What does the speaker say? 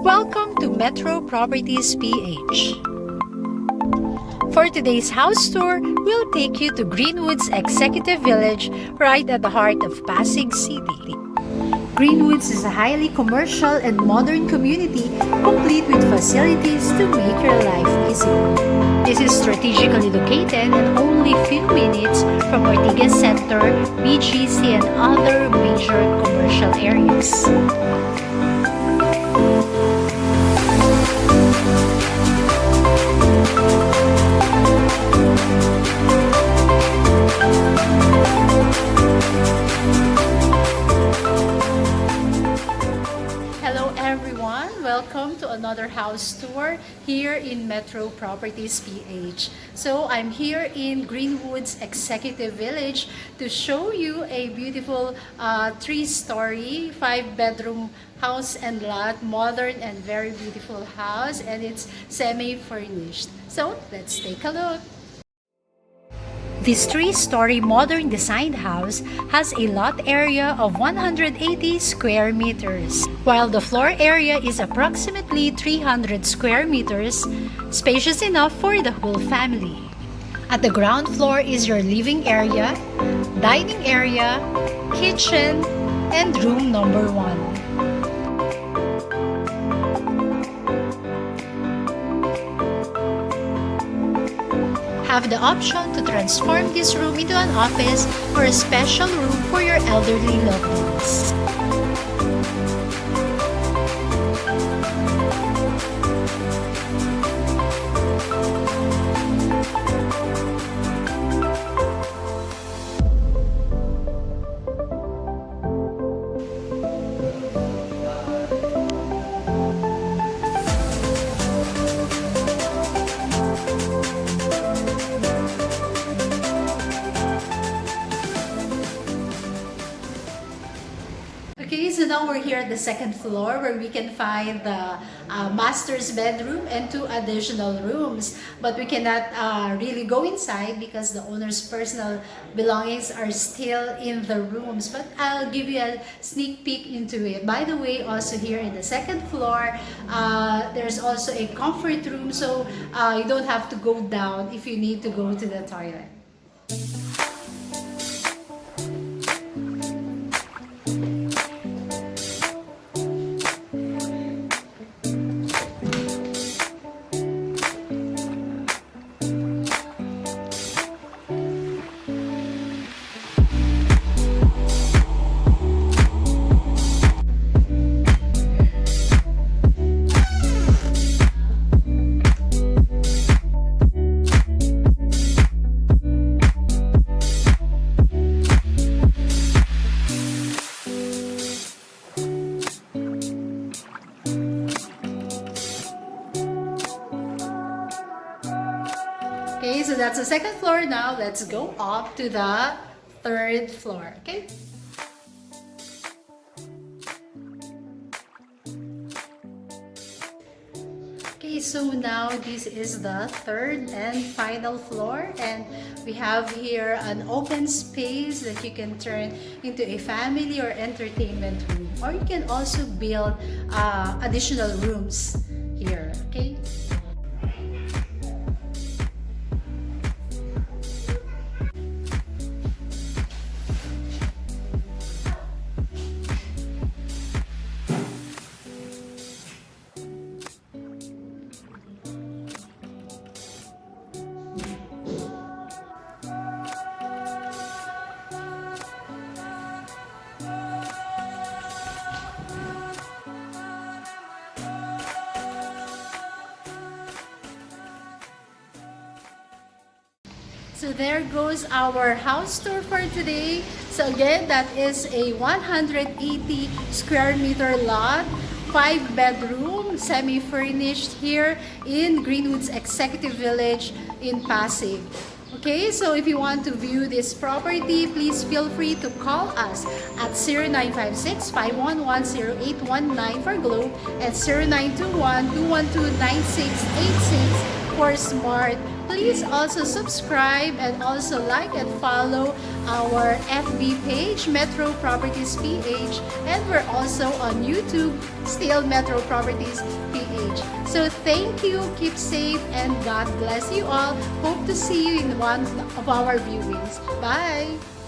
Welcome to Metro Properties PH. For today's house tour, we'll take you to Greenwoods Executive Village right at the heart of Pasig City. Greenwoods is a highly commercial and modern community complete with facilities to make your life easier. This is strategically located and only few minutes from Ortigas Center, BGC and other major commercial areas. Welcome to another house tour here in Metro Properties PH. So I'm here in Greenwoods Executive Village to show you a beautiful 3-story, 5-bedroom house and lot, modern and very beautiful house, and it's semi-furnished. So let's take a look. This 3-story modern designed house has a lot area of 180 square meters, while the floor area is approximately 300 square meters, spacious enough for the whole family. At the ground floor is your living area, dining area, kitchen, and room number 1. Have the option to transform this room into an office or a special room for your elderly loved ones. Okay, so now we're here at the second floor where we can find the master's bedroom and 2 additional rooms. But we cannot really go inside because the owner's personal belongings are still in the rooms. But I'll give you a sneak peek into it. By the way, also here in the second floor, there's also a comfort room, so you don't have to go down if you need to go to the toilet. Okay, so that's the second floor now. Let's go up to the 3rd floor, okay? Okay, so now this is the 3rd and final floor, and we have here an open space that you can turn into a family or entertainment room, or you can also build additional rooms here, okay? So there goes our house tour for today. So again, that is a 180 square meter lot, 5-bedroom, semi-furnished here in Greenwoods Executive Village in Pasig. Okay, so if you want to view this property, please feel free to call us at 0956-511-0819 for Globe and 0921-212-9686 for Smart Please also subscribe and also like and follow our FB page, Metro Properties PH, and we're also on YouTube, still Metro Properties PH. So thank you, keep safe, and God bless you all. Hope to see you in one of our viewings. Bye!